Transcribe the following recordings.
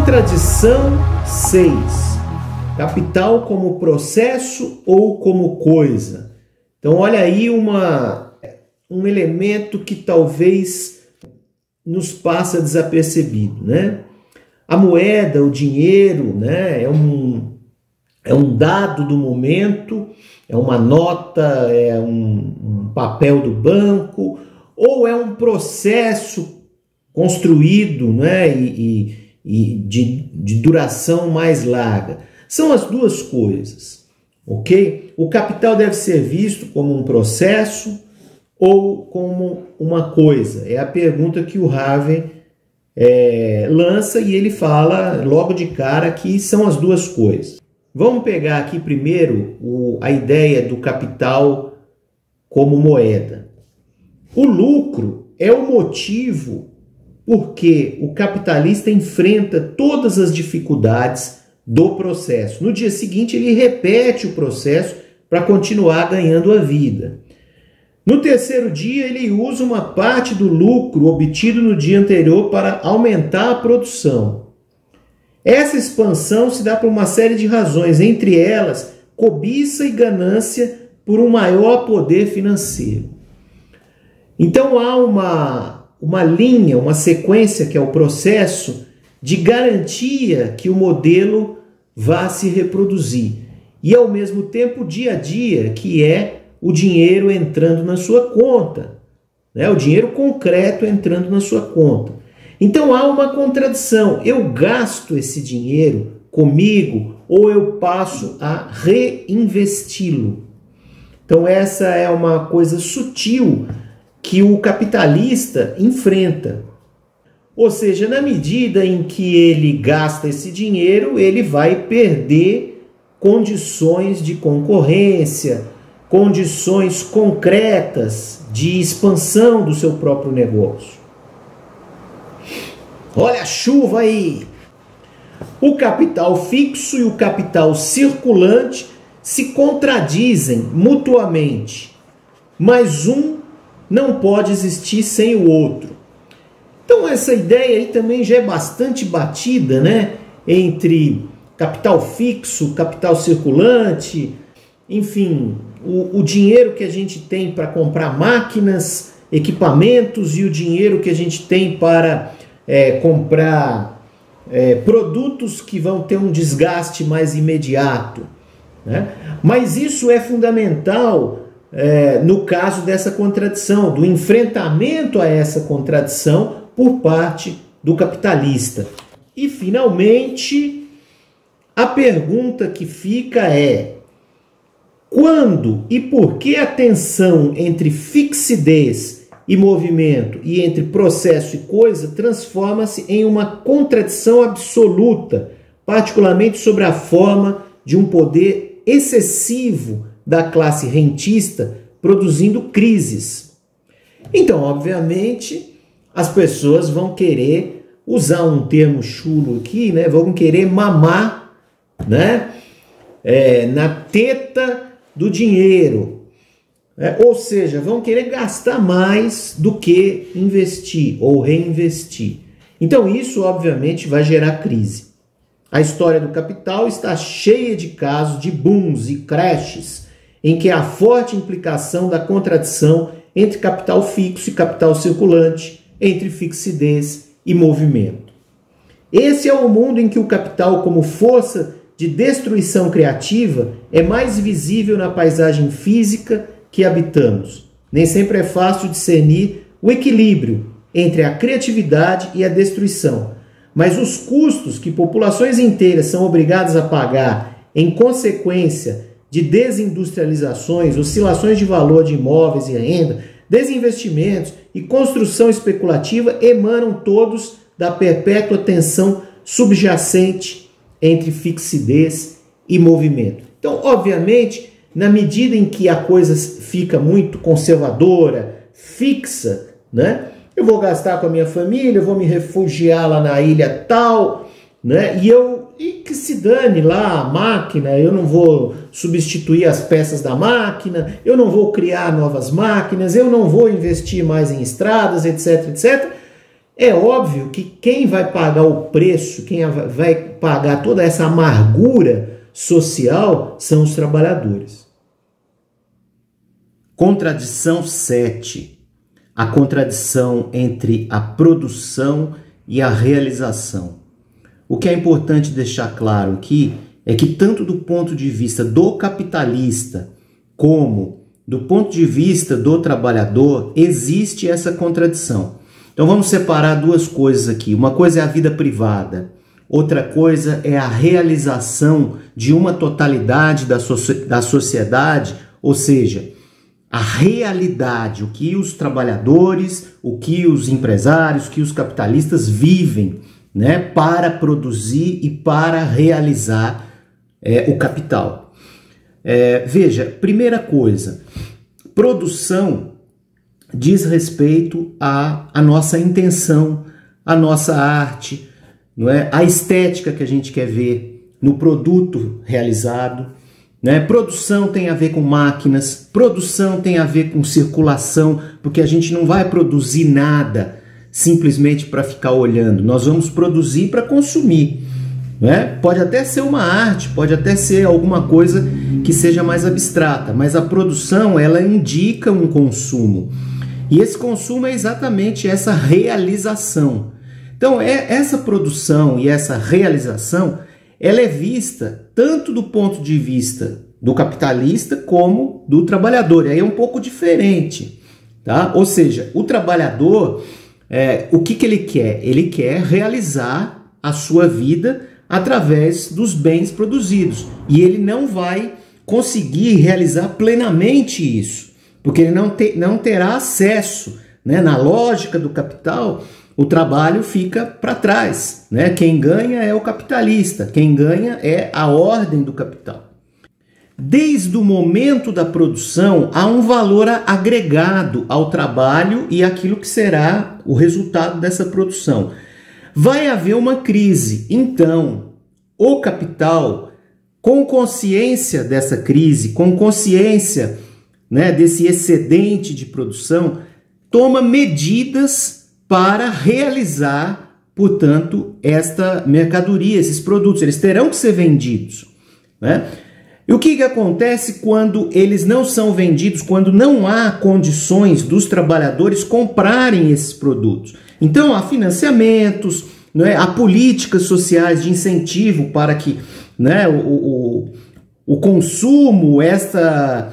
Contradição 6. Capital como processo ou como coisa? Então, olha aí um elemento que talvez nos passa desapercebido, né? A moeda, o dinheiro, né, é um dado do momento, é uma nota, é um papel do banco, ou é um processo construído, né, e de duração mais larga. São as duas coisas, ok? O capital deve ser visto como um processo ou como uma coisa? É a pergunta que o Harvey lança, e ele fala logo de cara que são as duas coisas. Vamos pegar aqui primeiro a ideia do capital como moeda. O lucro é o motivo porque o capitalista enfrenta todas as dificuldades do processo. No dia seguinte, ele repete o processo para continuar ganhando a vida. No terceiro dia, ele usa uma parte do lucro obtido no dia anterior para aumentar a produção. Essa expansão se dá por uma série de razões, entre elas, cobiça e ganância por um maior poder financeiro. Então há uma linha, uma sequência, que é o processo de garantia que o modelo vá se reproduzir. E, ao mesmo tempo, o dia a dia, que é o dinheiro entrando na sua conta, né? O dinheiro concreto entrando na sua conta. Então há uma contradição. Eu gasto esse dinheiro comigo ou eu passo a reinvesti-lo? Então essa é uma coisa sutil que o capitalista enfrenta. Ou seja, na medida em que ele gasta esse dinheiro, ele vai perder condições de concorrência, condições concretas de expansão do seu próprio negócio. Olha a chuva aí! O capital fixo e o capital circulante se contradizem mutuamente, mas um não pode existir sem o outro. Então essa ideia aí também já é bastante batida, né? Entre capital fixo, capital circulante, enfim, o dinheiro que a gente tem para comprar máquinas, equipamentos, e o dinheiro que a gente tem para comprar produtos que vão ter um desgaste mais imediato, né? Mas isso é fundamental no caso dessa contradição, do enfrentamento a essa contradição por parte do capitalista. E, finalmente, a pergunta que fica é: quando e por que a tensão entre fixidez e movimento e entre processo e coisa transforma-se em uma contradição absoluta, particularmente sobre a forma de um poder excessivo da classe rentista, produzindo crises? Então, obviamente, as pessoas vão querer usar um termo chulo aqui, né? Vão querer mamar, né? Na teta do dinheiro. Ou seja, vão querer gastar mais do que investir ou reinvestir. Então, isso, obviamente, vai gerar crise. A história do capital está cheia de casos de booms e crashes, em que há forte implicação da contradição entre capital fixo e capital circulante, entre fixidez e movimento. Esse é o mundo em que o capital, como força de destruição criativa, é mais visível na paisagem física que habitamos. Nem sempre é fácil discernir o equilíbrio entre a criatividade e a destruição, mas os custos que populações inteiras são obrigadas a pagar em consequência de desindustrializações, oscilações de valor de imóveis e renda, desinvestimentos e construção especulativa emanam todos da perpétua tensão subjacente entre fixidez e movimento. Então, obviamente, na medida em que a coisa fica muito conservadora, fixa, né? Eu vou gastar com a minha família, eu vou me refugiar lá na ilha tal, né? E que se dane lá a máquina, eu não vou substituir as peças da máquina, eu não vou criar novas máquinas, eu não vou investir mais em estradas, etc, etc. É óbvio que quem vai pagar o preço, quem vai pagar toda essa amargura social são os trabalhadores. Contradição 7. A contradição entre a produção e a realização. O que é importante deixar claro aqui é que tanto do ponto de vista do capitalista como do ponto de vista do trabalhador existe essa contradição. Então vamos separar duas coisas aqui. Uma coisa é a vida privada, outra coisa é a realização de uma totalidade da sociedade, ou seja, a realidade, o que os trabalhadores, o que os empresários, o que os capitalistas vivem, né, para produzir e para realizar o capital. Veja, primeira coisa, produção diz respeito à nossa intenção, à nossa arte, não é? A estética que a gente quer ver no produto realizado. Né? Produção tem a ver com máquinas, produção tem a ver com circulação, porque a gente não vai produzir nada simplesmente para ficar olhando, nós vamos produzir para consumir. Né? Pode até ser uma arte, pode até ser alguma coisa que seja mais abstrata, mas a produção ela indica um consumo. E esse consumo é exatamente essa realização. Então, essa produção e essa realização, ela é vista tanto do ponto de vista do capitalista como do trabalhador. E aí é um pouco diferente, tá? Ou seja, o trabalhador, o que ele quer? Ele quer realizar a sua vida através dos bens produzidos. E ele não vai conseguir realizar plenamente isso, porque ele não terá acesso, né? Na lógica do capital, o trabalho fica para trás, né? Quem ganha é o capitalista, quem ganha é a ordem do capital. Desde o momento da produção, há um valor agregado ao trabalho e àquilo que será o resultado dessa produção. Vai haver uma crise, então o capital, com consciência dessa crise, com consciência, né, desse excedente de produção, toma medidas para realizar, portanto, esta mercadoria, esses produtos. Eles terão que ser vendidos, né? E o que acontece quando eles não são vendidos, quando não há condições dos trabalhadores comprarem esses produtos? Então, há financiamentos, né, há políticas sociais de incentivo para que, né, o consumo, esta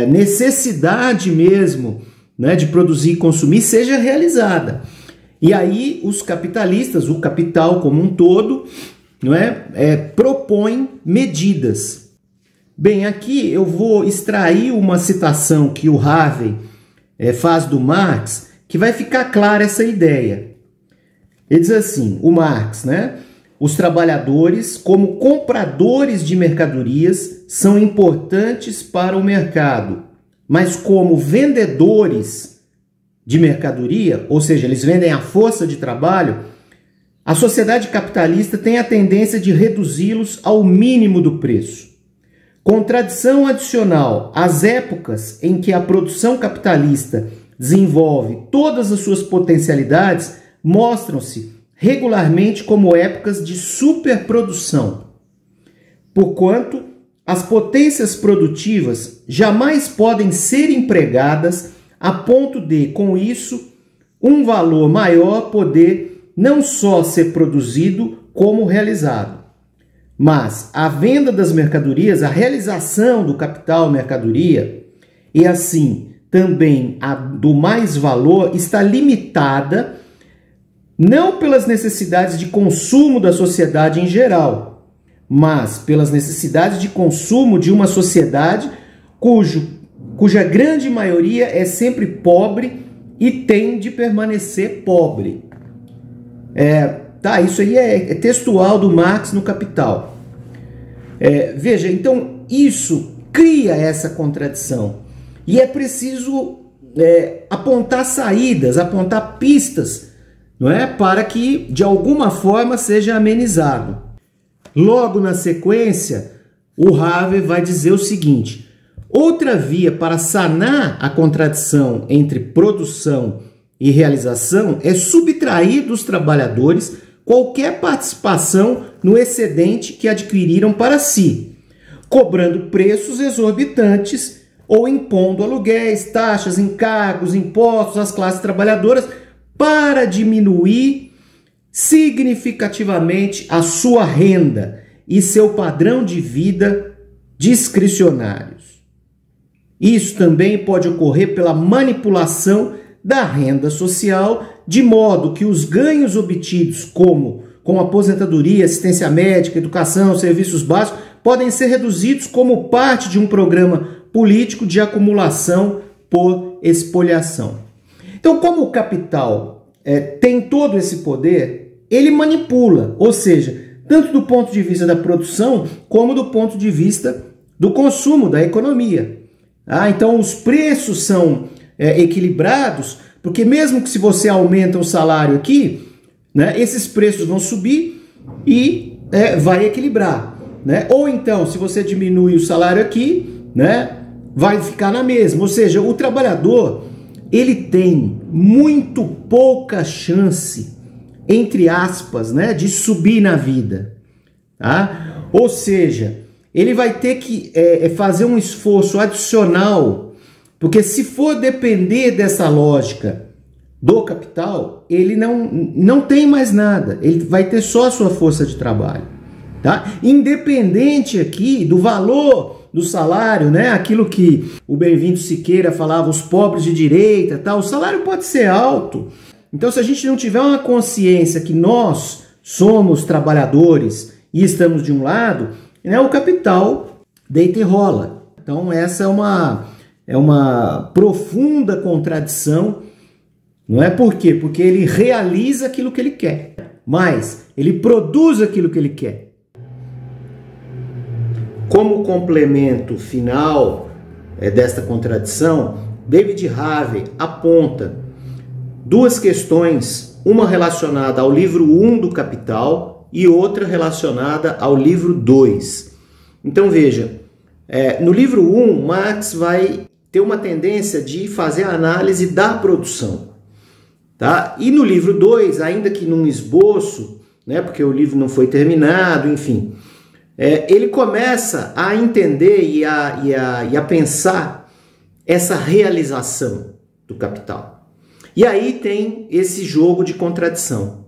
necessidade mesmo, né, de produzir e consumir seja realizada. E aí os capitalistas, o capital como um todo, não propõe medidas. Bem, aqui eu vou extrair uma citação que o Harvey faz do Marx, que vai ficar clara essa ideia. Ele diz assim, o Marx, né? Os trabalhadores, como compradores de mercadorias, são importantes para o mercado, mas como vendedores de mercadoria, ou seja, eles vendem a força de trabalho, a sociedade capitalista tem a tendência de reduzi-los ao mínimo do preço. Contradição adicional: as épocas em que a produção capitalista desenvolve todas as suas potencialidades mostram-se regularmente como épocas de superprodução, porquanto as potências produtivas jamais podem ser empregadas a ponto de, com isso, um valor maior poder não só ser produzido como realizado. Mas a venda das mercadorias, a realização do capital mercadoria e assim também a do mais valor está limitada não pelas necessidades de consumo da sociedade em geral, mas pelas necessidades de consumo de uma sociedade cuja grande maioria é sempre pobre e tem de permanecer pobre. Isso aí é textual do Marx no Capital. Veja, então isso cria essa contradição e é preciso apontar saídas, apontar pistas, não é? Para que de alguma forma seja amenizado. Logo na sequência, o Harvey vai dizer o seguinte: outra via para sanar a contradição entre produção e realização é subtrair dos trabalhadores qualquer participação no excedente que adquiriram para si, cobrando preços exorbitantes ou impondo aluguéis, taxas, encargos, impostos às classes trabalhadoras para diminuir significativamente a sua renda e seu padrão de vida discricionários. Isso também pode ocorrer pela manipulação da renda social, de modo que os ganhos obtidos como aposentadoria, assistência médica, educação, serviços básicos, podem ser reduzidos como parte de um programa político de acumulação por expoliação. Então, como o capital tem todo esse poder, ele manipula, ou seja, tanto do ponto de vista da produção, como do ponto de vista do consumo, da economia. Então, os preços são equilibrados, porque mesmo que se você aumenta o salário aqui, né, esses preços vão subir e vai equilibrar. Né? Ou então, se você diminui o salário aqui, né, vai ficar na mesma. Ou seja, o trabalhador ele tem muito pouca chance, entre aspas, né, de subir na vida. Tá? Ou seja, ele vai ter que fazer um esforço adicional, porque se for depender dessa lógica do capital, ele não tem mais nada, ele vai ter só a sua força de trabalho. Tá? Independente aqui do valor do salário, né? Aquilo que o Bem-vindo Siqueira falava, os pobres de direita, tal, o salário pode ser alto. Então, se a gente não tiver uma consciência que nós somos trabalhadores e estamos de um lado, né, o capital deita e rola. Então, essa é uma profunda contradição, não é? Por quê? Porque ele realiza aquilo que ele quer, mas ele produz aquilo que ele quer. Como complemento final desta contradição, David Harvey aponta duas questões, uma relacionada ao livro 1 do Capital e outra relacionada ao livro 2. Então veja, no livro 1, Marx vai ter uma tendência de fazer a análise da produção. Tá? E no livro 2, ainda que num esboço, né, porque o livro não foi terminado, enfim, ele começa a entender e a pensar essa realização do capital. E aí tem esse jogo de contradição.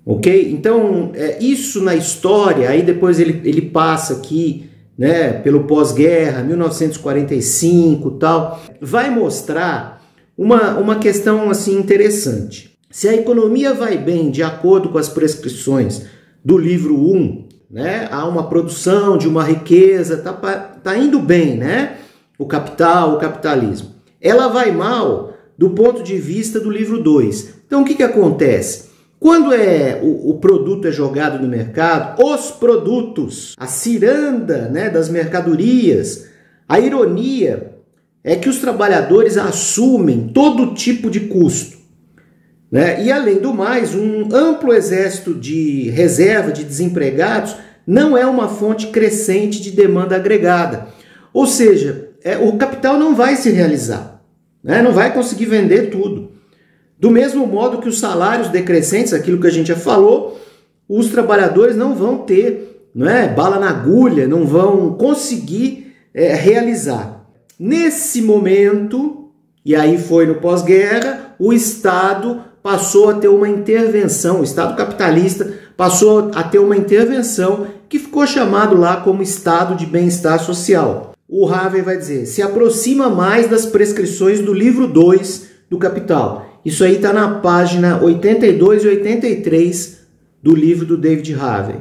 Ok? Então, isso na história, aí depois ele passa aqui, né, pelo pós-guerra, 1945 e tal, vai mostrar uma questão assim interessante. Se a economia vai bem de acordo com as prescrições do livro 1, né, há uma produção de uma riqueza, tá indo bem, né, o capital, o capitalismo. Ela vai mal do ponto de vista do livro 2. Então o que acontece? Quando o produto é jogado no mercado, os produtos, a ciranda, né, das mercadorias, a ironia é que os trabalhadores assumem todo tipo de custo. Né? E além do mais, um amplo exército de reserva de desempregados não é uma fonte crescente de demanda agregada. Ou seja, o capital não vai se realizar, né? Não vai conseguir vender tudo. Do mesmo modo que os salários decrescentes, aquilo que a gente já falou, os trabalhadores não vão ter, né, bala na agulha, não vão conseguir realizar. Nesse momento, e aí foi no pós-guerra, o Estado passou a ter uma intervenção, o Estado capitalista passou a ter uma intervenção que ficou chamado lá como Estado de Bem-Estar Social. O Harvey vai dizer, se aproxima mais das prescrições do livro 2 do Capital. Isso aí está na página 82 e 83 do livro do David Harvey.